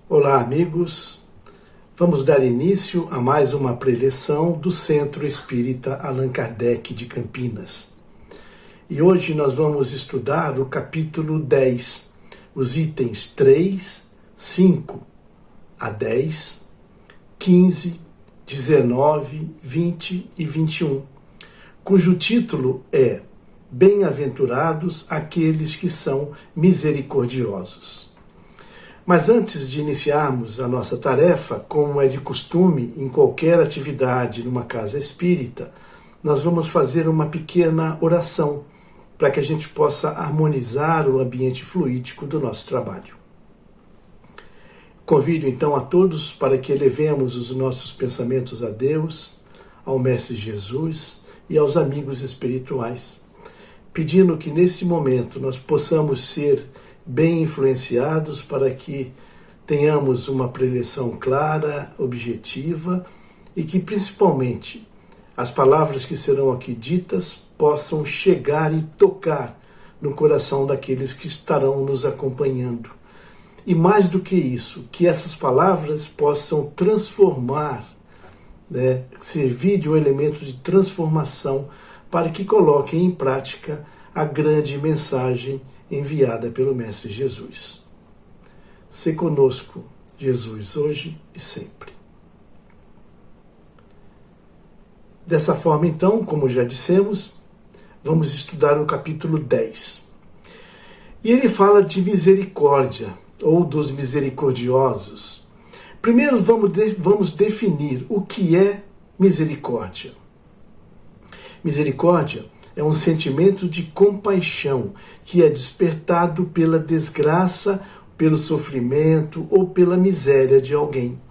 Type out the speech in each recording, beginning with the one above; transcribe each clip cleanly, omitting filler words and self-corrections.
Olá, amigos. Vamos dar início a mais uma preleção do Centro Espírita Allan Kardec de Campinas. E hoje nós vamos estudar o capítulo 10, os itens 3, 5 a 10, 15, 19, 20 e 21, cujo título é Bem-aventurados aqueles que são misericordiosos. Mas antes de iniciarmos a nossa tarefa, como é de costume em qualquer atividade numa casa espírita, nós vamos fazer uma pequena oração para que a gente possa harmonizar o ambiente fluídico do nosso trabalho. Convido então a todos para que elevemos os nossos pensamentos a Deus, ao Mestre Jesus e aos amigos espirituais, pedindo que nesse momento nós possamos ser bem influenciados para que tenhamos uma preleção clara, objetiva e que principalmente as palavras que serão aqui ditas possam chegar e tocar no coração daqueles que estarão nos acompanhando. E mais do que isso, que essas palavras possam transformar, servir de um elemento de transformação para que coloquem em prática a grande mensagem enviada pelo Mestre Jesus. Se conosco, Jesus, hoje e sempre. Dessa forma, então, como já dissemos, vamos estudar o capítulo 10. E ele fala de misericórdia, ou dos misericordiosos. Primeiro vamos definir o que é misericórdia. Misericórdia é um sentimento de compaixão que é despertado pela desgraça, pelo sofrimento ou pela miséria de alguém.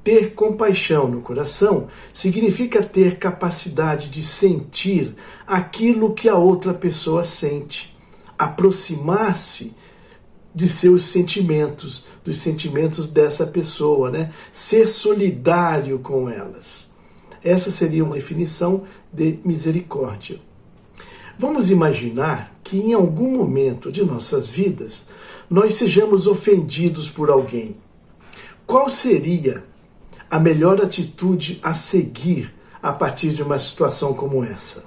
Ter compaixão no coração significa ter capacidade de sentir aquilo que a outra pessoa sente, aproximar-se de seus sentimentos, dos sentimentos dessa pessoa, Ser solidário com elas. Essa seria uma definição de misericórdia. Vamos imaginar que em algum momento de nossas vidas nós sejamos ofendidos por alguém. Qual seria a melhor atitude a seguir a partir de uma situação como essa?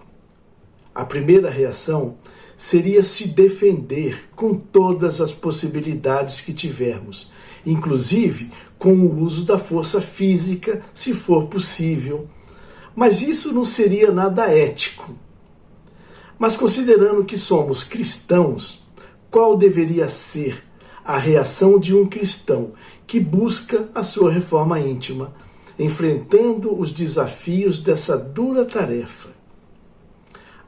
A primeira reação seria se defender com todas as possibilidades que tivermos, inclusive com o uso da força física, se for possível. Mas isso não seria nada ético. Mas considerando que somos cristãos, qual deveria ser a reação de um cristão que busca a sua reforma íntima, enfrentando os desafios dessa dura tarefa?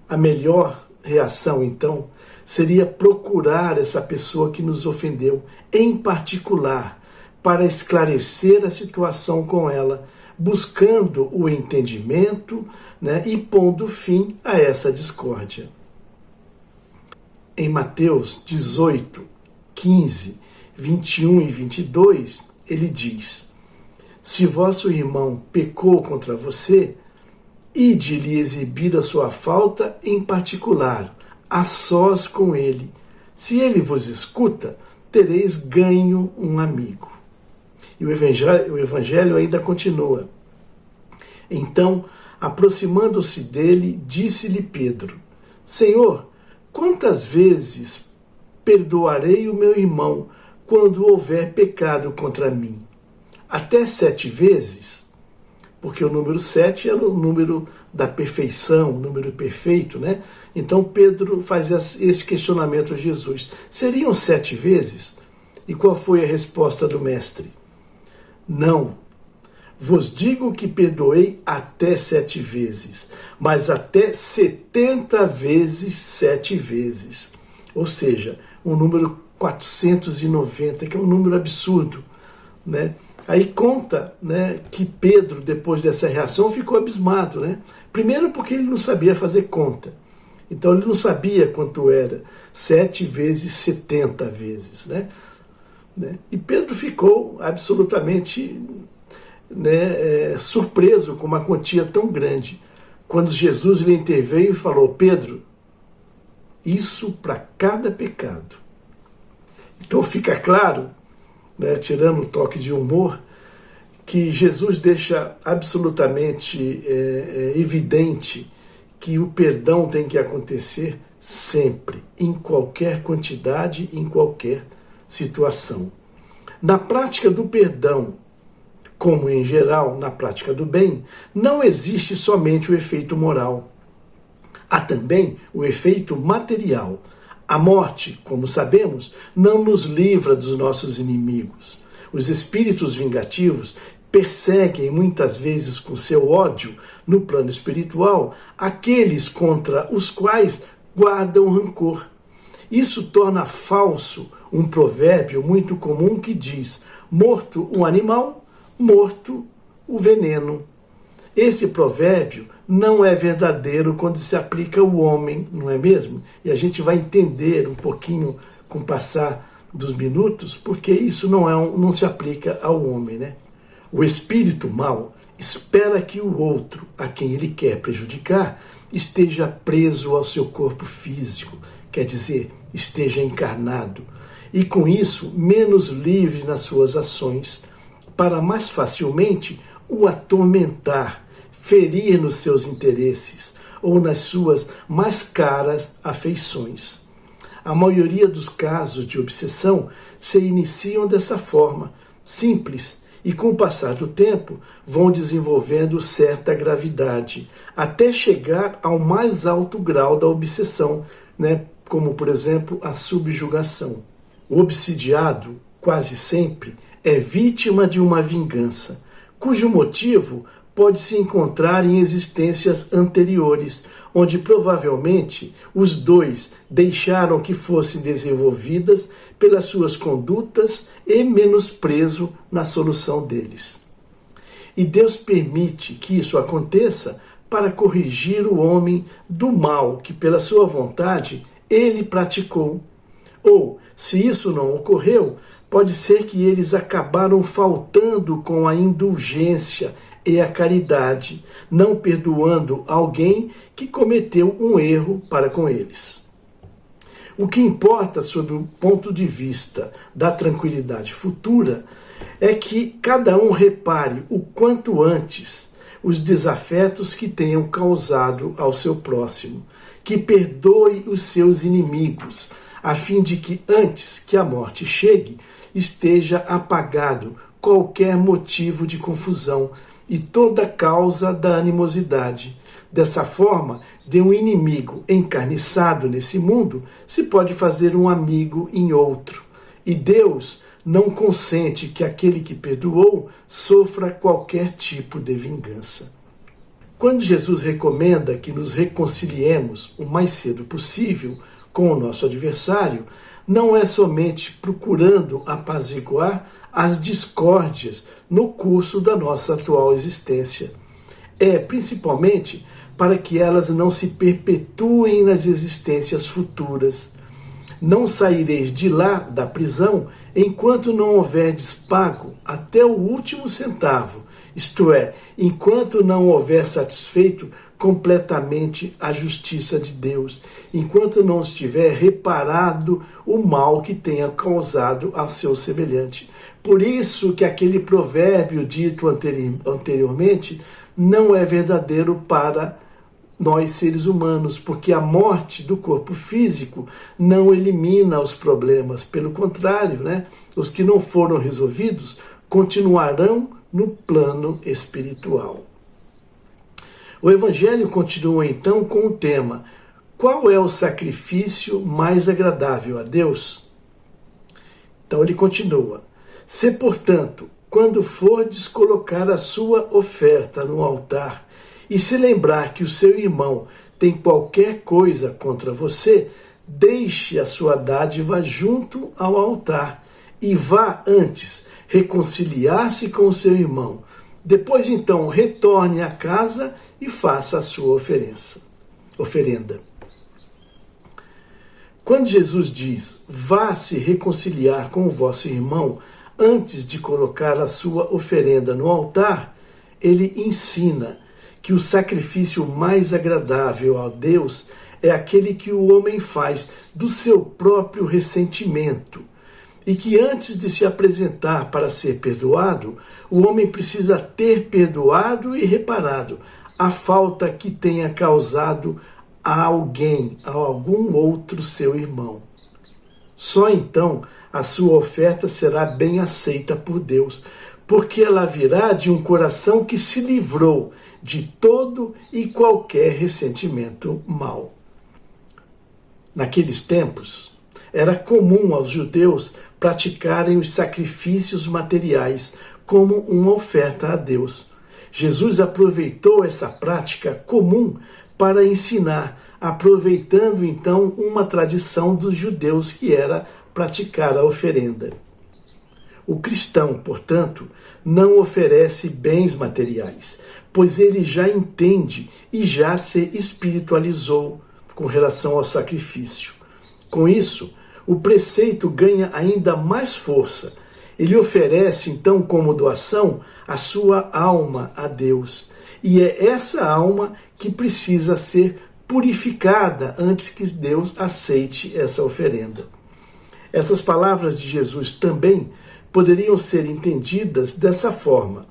A melhor reação, então, seria procurar essa pessoa que nos ofendeu, em particular, para esclarecer a situação com ela, buscando o entendimento, e pondo fim a essa discórdia. Em Mateus 18, 15, 21 e 22, ele diz: Se vosso irmão pecou contra você, ide-lhe exibir a sua falta em particular, a sós com ele. Se ele vos escuta, tereis ganho um amigo. E o evangelho ainda continua. Então, aproximando-se dele, disse-lhe Pedro: Senhor, quantas vezes perdoarei o meu irmão quando houver pecado contra mim? Até 7 vezes? Porque o número 7 é o número da perfeição, o número perfeito, Então Pedro faz esse questionamento a Jesus. Seriam 7 vezes? E qual foi a resposta do mestre? Não. Vos digo que perdoei até 7 vezes, mas até 70 vezes 7 vezes. Ou seja, um número 490, que é um número absurdo, Aí conta, que Pedro, depois dessa reação, ficou abismado, Primeiro porque ele não sabia fazer conta. Então ele não sabia quanto era 7 vezes 70 vezes, E Pedro ficou absolutamente surpreso com uma quantia tão grande, quando Jesus lhe interveio e falou: Pedro, isso para cada pecado. Então fica claro né, tirando o toque de humor, que Jesus deixa absolutamente evidente que o perdão tem que acontecer sempre, em qualquer quantidade, em qualquer situação. Na prática do perdão, como em geral na prática do bem, não existe somente o efeito moral. Há também o efeito material. A morte, como sabemos, não nos livra dos nossos inimigos. Os espíritos vingativos perseguem muitas vezes com seu ódio, no plano espiritual, aqueles contra os quais guardam rancor. Isso torna falso um provérbio muito comum que diz: morto o animal, morto o veneno. Esse provérbio não é verdadeiro quando se aplica ao homem, não é mesmo? E a gente vai entender um pouquinho com o passar dos minutos, porque isso não se aplica ao homem, né? O espírito mau espera que o outro, a quem ele quer prejudicar, esteja preso ao seu corpo físico, quer dizer, esteja encarnado, e com isso menos livre nas suas ações, para mais facilmente o atormentar, ferir nos seus interesses ou nas suas mais caras afeições. A maioria dos casos de obsessão se iniciam dessa forma, simples, e com o passar do tempo vão desenvolvendo certa gravidade, até chegar ao mais alto grau da obsessão, né? Como, por exemplo, a subjugação. O obsidiado, quase sempre, é vítima de uma vingança, cujo motivo pode se encontrar em existências anteriores, onde provavelmente os dois deixaram que fossem desenvolvidas pelas suas condutas e menosprezo na solução deles. E Deus permite que isso aconteça para corrigir o homem do mal que, pela sua vontade, ele praticou. Ou, se isso não ocorreu, pode ser que eles acabaram faltando com a indulgência e a caridade, não perdoando alguém que cometeu um erro para com eles. O que importa sob o ponto de vista da tranquilidade futura é que cada um repare o quanto antes os desafetos que tenham causado ao seu próximo, que perdoe os seus inimigos, a fim de que antes que a morte chegue, esteja apagado qualquer motivo de confusão e toda causa da animosidade. Dessa forma, de um inimigo encarniçado nesse mundo, se pode fazer um amigo em outro. E Deus não consente que aquele que perdoou sofra qualquer tipo de vingança. Quando Jesus recomenda que nos reconciliemos o mais cedo possível com o nosso adversário, não é somente procurando apaziguar as discórdias no curso da nossa atual existência. É principalmente para que elas não se perpetuem nas existências futuras. Não saireis de lá da prisão enquanto não houverdes pago até o último centavo, isto é, enquanto não houver satisfeito completamente a justiça de Deus, enquanto não estiver reparado o mal que tenha causado a seu semelhante. Por isso que aquele provérbio dito anteriormente não é verdadeiro para nós seres humanos, porque a morte do corpo físico não elimina os problemas, pelo contrário, né? Os que não foram resolvidos continuarão no plano espiritual. O Evangelho continua então com o tema: qual é o sacrifício mais agradável a Deus? Então ele continua: se, portanto, quando fordes colocar a sua oferta no altar, e se lembrar que o seu irmão tem qualquer coisa contra você, deixe a sua dádiva junto ao altar e vá antes reconciliar-se com o seu irmão. Depois, então, retorne à casa e faça a sua oferenda. Quando Jesus diz, vá se reconciliar com o vosso irmão antes de colocar a sua oferenda no altar, ele ensina que o sacrifício mais agradável a Deus é aquele que o homem faz do seu próprio ressentimento e que antes de se apresentar para ser perdoado, o homem precisa ter perdoado e reparado a falta que tenha causado a alguém, a algum outro seu irmão. Só então a sua oferta será bem aceita por Deus, porque ela virá de um coração que se livrou de todo e qualquer ressentimento mau. Naqueles tempos, era comum aos judeus praticarem os sacrifícios materiais como uma oferta a Deus. Jesus aproveitou essa prática comum para ensinar, aproveitando então uma tradição dos judeus que era praticar a oferenda. O cristão, portanto, não oferece bens materiais, pois ele já entende e já se espiritualizou com relação ao sacrifício. Com isso, o preceito ganha ainda mais força. Ele oferece, então, como doação, a sua alma a Deus. E é essa alma que precisa ser purificada antes que Deus aceite essa oferenda. Essas palavras de Jesus também poderiam ser entendidas dessa forma: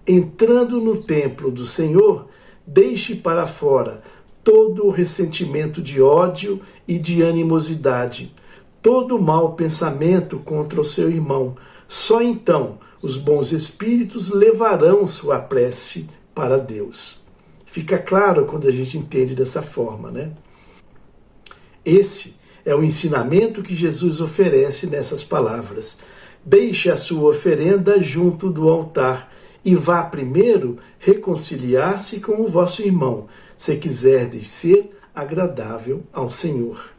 entrando no templo do Senhor, deixe para fora todo o ressentimento de ódio e de animosidade, todo mau pensamento contra o seu irmão. Só então os bons espíritos levarão sua prece para Deus. Fica claro quando a gente entende dessa forma, né? Esse é o ensinamento que Jesus oferece nessas palavras. Deixe a sua oferenda junto do altar e vá primeiro reconciliar-se com o vosso irmão, se quiserdes ser agradável ao Senhor.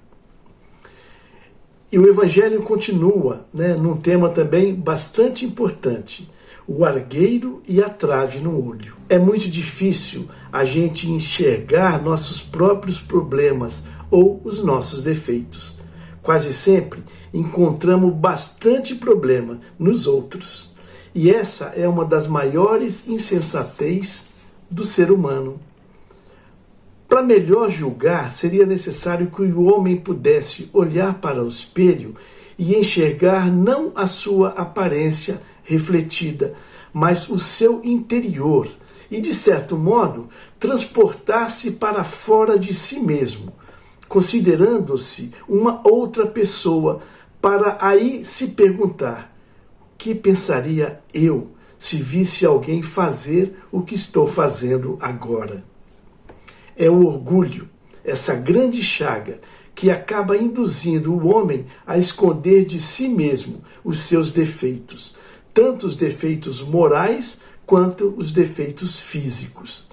E o Evangelho continua, num tema também bastante importante: o argueiro e a trave no olho. É muito difícil a gente enxergar nossos próprios problemas ou os nossos defeitos. Quase sempre encontramos bastante problema nos outros. E essa é uma das maiores insensatez do ser humano. Para melhor julgar, seria necessário que o homem pudesse olhar para o espelho e enxergar não a sua aparência refletida, mas o seu interior, e, de certo modo, transportar-se para fora de si mesmo, considerando-se uma outra pessoa, para aí se perguntar: que pensaria eu se visse alguém fazer o que estou fazendo agora? É o orgulho, essa grande chaga, que acaba induzindo o homem a esconder de si mesmo os seus defeitos, tanto os defeitos morais quanto os defeitos físicos.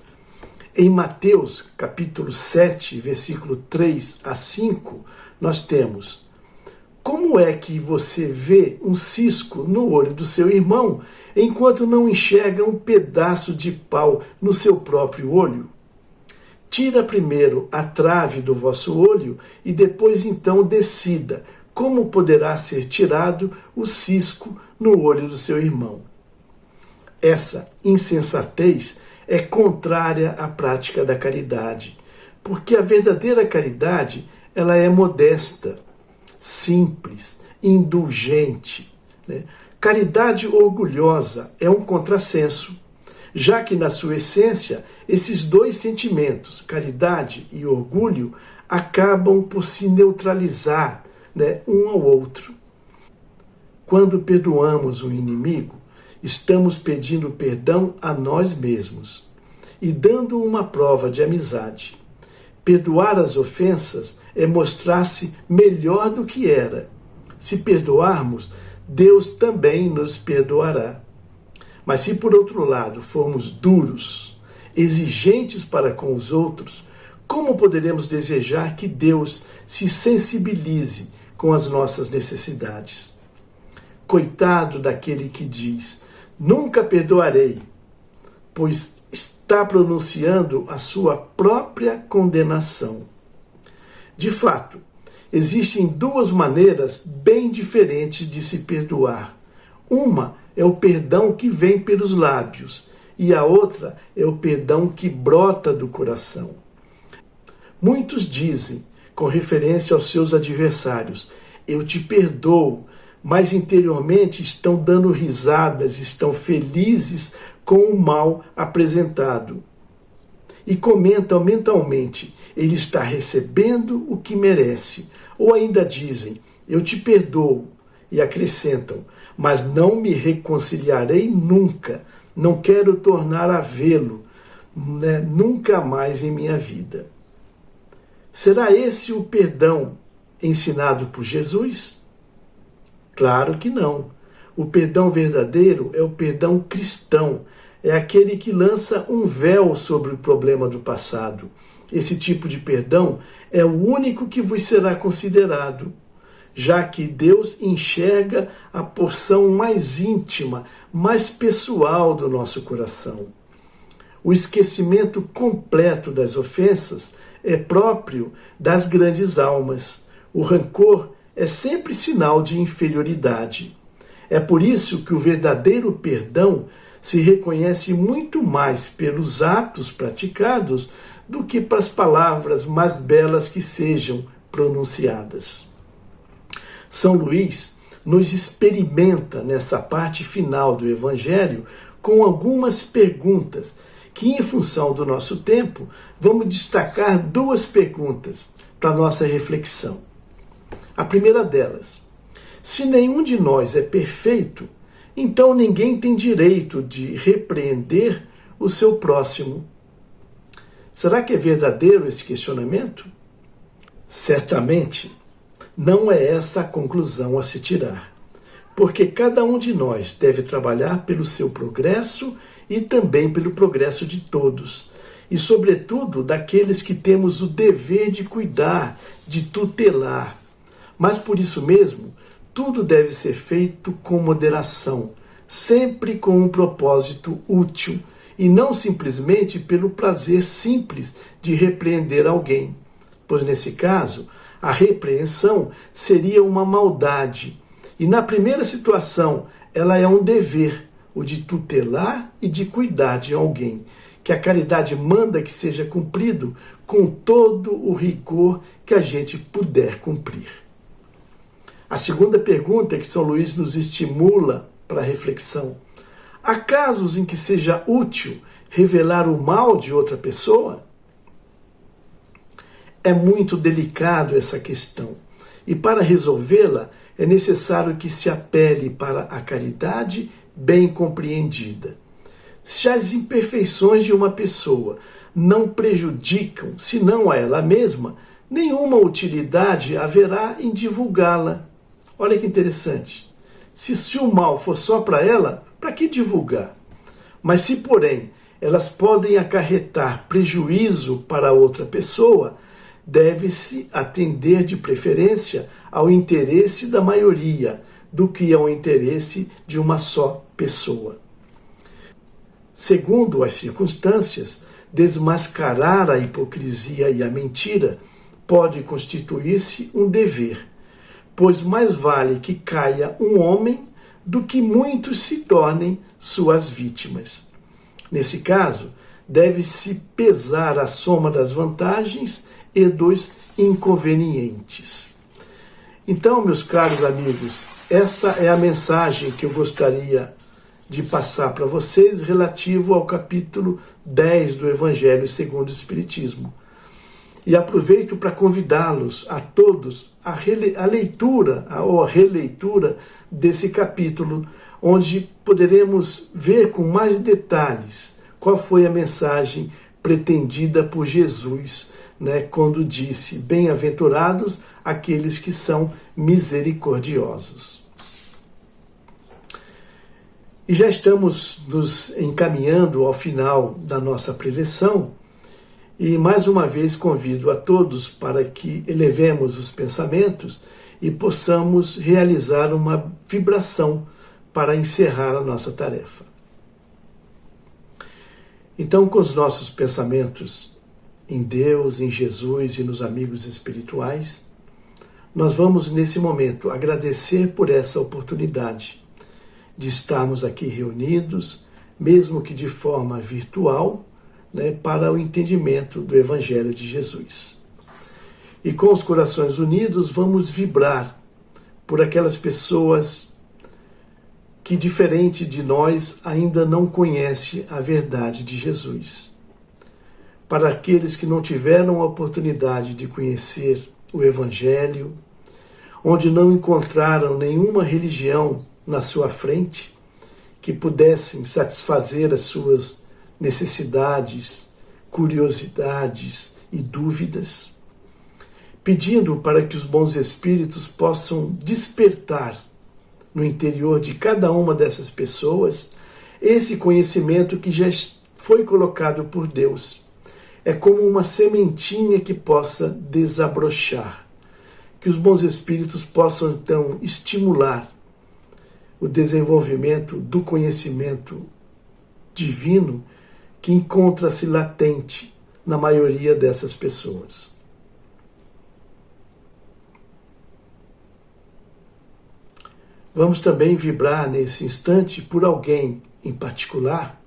Em Mateus, capítulo 7, versículo 3 a 5, nós temos: como é que você vê um cisco no olho do seu irmão, enquanto não enxerga um pedaço de pau no seu próprio olho? Tira primeiro a trave do vosso olho e depois então decida como poderá ser tirado o cisco no olho do seu irmão. Essa insensatez é contrária à prática da caridade, porque a verdadeira caridade, ela é modesta, simples, indulgente. Caridade orgulhosa é um contrassenso, já que na sua essência esses dois sentimentos, caridade e orgulho, acabam por se neutralizar, um ao outro. Quando perdoamos o inimigo, estamos pedindo perdão a nós mesmos e dando uma prova de amizade. Perdoar as ofensas é mostrar-se melhor do que era. Se perdoarmos, Deus também nos perdoará. Mas se por outro lado formos duros, exigentes para com os outros, como poderemos desejar que Deus se sensibilize com as nossas necessidades? Coitado daquele que diz: nunca perdoarei, pois está pronunciando a sua própria condenação. De fato, existem duas maneiras bem diferentes de se perdoar. Uma é o perdão que vem pelos lábios, e a outra é o perdão que brota do coração. Muitos dizem, com referência aos seus adversários: eu te perdoo, mas interiormente estão dando risadas, estão felizes com o mal apresentado. E comentam mentalmente: ele está recebendo o que merece. Ou ainda dizem: eu te perdoo. E acrescentam: mas não me reconciliarei nunca. Não quero tornar a vê-lo, nunca mais em minha vida. Será esse o perdão ensinado por Jesus? Claro que não. O perdão verdadeiro é o perdão cristão. É aquele que lança um véu sobre o problema do passado. Esse tipo de perdão é o único que vos será considerado, já que Deus enxerga a porção mais íntima, mais pessoal do nosso coração. O esquecimento completo das ofensas é próprio das grandes almas. O rancor é sempre sinal de inferioridade. É por isso que o verdadeiro perdão se reconhece muito mais pelos atos praticados do que pelas palavras mais belas que sejam pronunciadas. São Luís nos experimenta nessa parte final do Evangelho com algumas perguntas que, em função do nosso tempo, vamos destacar duas perguntas para a nossa reflexão. A primeira delas: se nenhum de nós é perfeito, então ninguém tem direito de repreender o seu próximo. Será que é verdadeiro esse questionamento? Certamente não é essa a conclusão a se tirar, porque cada um de nós deve trabalhar pelo seu progresso e também pelo progresso de todos, e sobretudo daqueles que temos o dever de cuidar, de tutelar. Mas por isso mesmo, tudo deve ser feito com moderação, sempre com um propósito útil, e não simplesmente pelo prazer simples de repreender alguém, pois nesse caso, a repreensão seria uma maldade, e na primeira situação, ela é um dever, o de tutelar e de cuidar de alguém, que a caridade manda que seja cumprido com todo o rigor que a gente puder cumprir. A segunda pergunta que São Luís nos estimula para a reflexão: há casos em que seja útil revelar o mal de outra pessoa? É muito delicado essa questão, e para resolvê-la é necessário que se apele para a caridade bem compreendida. Se as imperfeições de uma pessoa não prejudicam, senão a ela mesma, nenhuma utilidade haverá em divulgá-la. Olha que interessante. Se o mal for só para ela, para que divulgar? Mas se, porém, elas podem acarretar prejuízo para outra pessoa, deve-se atender de preferência ao interesse da maioria, do que ao interesse de uma só pessoa. Segundo as circunstâncias, desmascarar a hipocrisia e a mentira pode constituir-se um dever, pois mais vale que caia um homem do que muitos se tornem suas vítimas. Nesse caso, deve-se pesar a soma das vantagens e dos inconvenientes. Então, meus caros amigos, essa é a mensagem que eu gostaria de passar para vocês relativo ao capítulo 10 do Evangelho segundo o Espiritismo. E aproveito para convidá-los a todos a leitura ou a releitura desse capítulo, onde poderemos ver com mais detalhes qual foi a mensagem pretendida por Jesus, quando disse: bem-aventurados aqueles que são misericordiosos. E já estamos nos encaminhando ao final da nossa preleção, e mais uma vez convido a todos para que elevemos os pensamentos e possamos realizar uma vibração para encerrar a nossa tarefa. Então, com os nossos pensamentos em Deus, em Jesus e nos amigos espirituais, nós vamos nesse momento agradecer por essa oportunidade de estarmos aqui reunidos, mesmo que de forma virtual, para o entendimento do Evangelho de Jesus. E com os corações unidos vamos vibrar por aquelas pessoas que, diferente de nós, ainda não conhecem a verdade de Jesus. Para aqueles que não tiveram a oportunidade de conhecer o Evangelho, onde não encontraram nenhuma religião na sua frente que pudessem satisfazer as suas necessidades, curiosidades e dúvidas, pedindo para que os bons espíritos possam despertar no interior de cada uma dessas pessoas esse conhecimento que já foi colocado por Deus. É como uma sementinha que possa desabrochar, que os bons espíritos possam então estimular o desenvolvimento do conhecimento divino que encontra-se latente na maioria dessas pessoas. Vamos também vibrar nesse instante por alguém em particular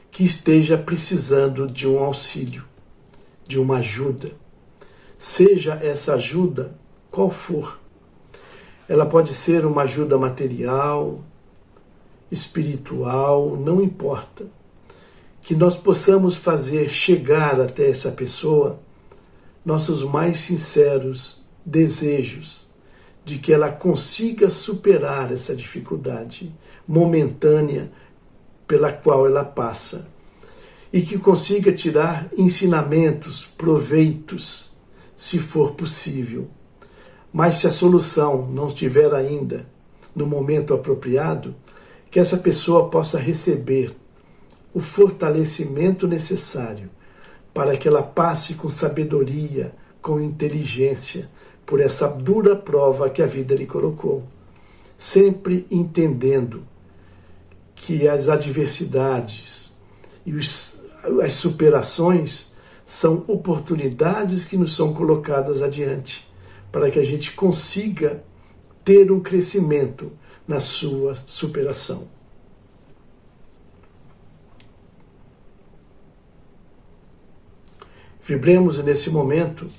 que esteja precisando de um auxílio, de uma ajuda. Seja essa ajuda qual for. Ela pode ser uma ajuda material, espiritual, não importa. Que nós possamos fazer chegar até essa pessoa nossos mais sinceros desejos de que ela consiga superar essa dificuldade momentânea pela qual ela passa e que consiga tirar ensinamentos, proveitos, se for possível. Mas se a solução não estiver ainda no momento apropriado, que essa pessoa possa receber o fortalecimento necessário para que ela passe com sabedoria, com inteligência, por essa dura prova que a vida lhe colocou, sempre entendendo que as adversidades e as superações são oportunidades que nos são colocadas adiante, para que a gente consiga ter um crescimento na sua superação. Vibremos nesse momento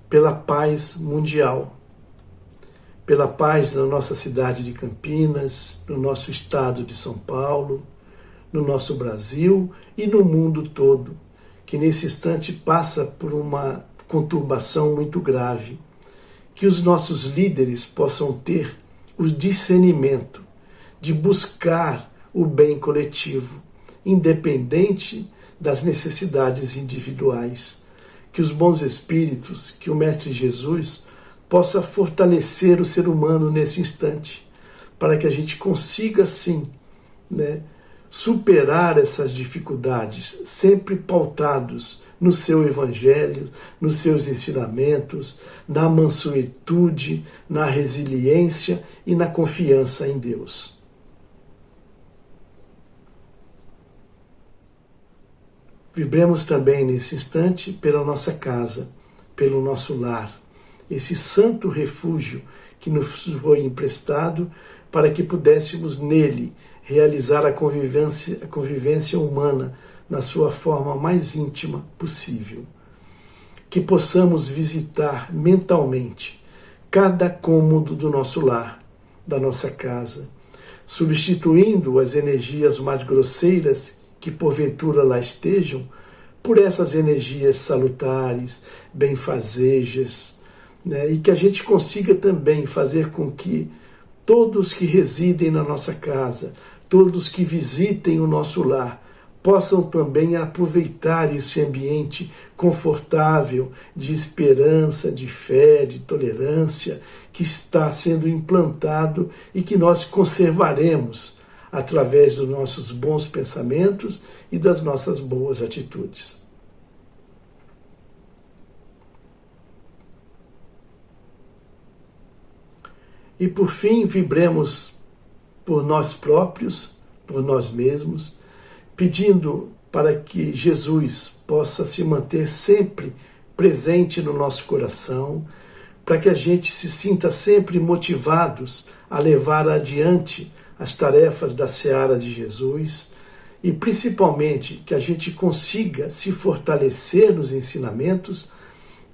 pela paz mundial, pela paz na nossa cidade de Campinas, no nosso estado de São Paulo, no nosso Brasil e no mundo todo, que nesse instante passa por uma conturbação muito grave. Que os nossos líderes possam ter o discernimento de buscar o bem coletivo, independente das necessidades individuais. Que os bons espíritos, que o Mestre Jesus possa fortalecer o ser humano nesse instante, para que a gente consiga, sim, superar essas dificuldades, sempre pautados no seu Evangelho, nos seus ensinamentos, na mansuetude, na resiliência e na confiança em Deus. Vibremos também nesse instante pela nossa casa, pelo nosso lar, esse santo refúgio que nos foi emprestado para que pudéssemos nele realizar a convivência humana na sua forma mais íntima possível. Que possamos visitar mentalmente cada cômodo do nosso lar, da nossa casa, substituindo as energias mais grosseiras que porventura lá estejam, por essas energias salutares, benfazejas, e que a gente consiga também fazer com que todos que residem na nossa casa, todos que visitem o nosso lar, possam também aproveitar esse ambiente confortável de esperança, de fé, de tolerância que está sendo implantado e que nós conservaremos através dos nossos bons pensamentos e das nossas boas atitudes. E por fim, vibremos por nós próprios, por nós mesmos, pedindo para que Jesus possa se manter sempre presente no nosso coração, para que a gente se sinta sempre motivados a levar adiante as tarefas da seara de Jesus e principalmente que a gente consiga se fortalecer nos ensinamentos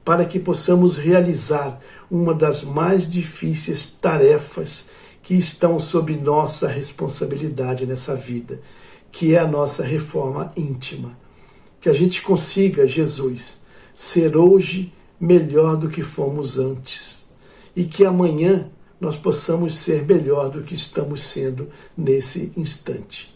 para que possamos realizar uma das mais difíceis tarefas que estão sob nossa responsabilidade nessa vida, que é a nossa reforma íntima. Que a gente consiga, Jesus, ser hoje melhor do que fomos antes, e que amanhã nós possamos ser melhor do que estamos sendo nesse instante.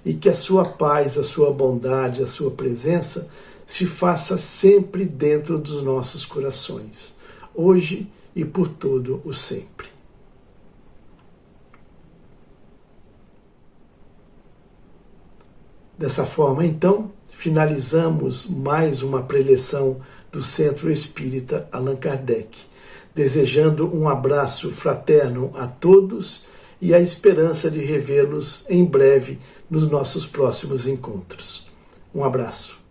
E que a sua paz, a sua bondade, a sua presença se faça sempre dentro dos nossos corações, hoje e por todo o sempre. Dessa forma, então, finalizamos mais uma preleção do Centro Espírita Allan Kardec, desejando um abraço fraterno a todos e a esperança de revê-los em breve nos nossos próximos encontros. Um abraço.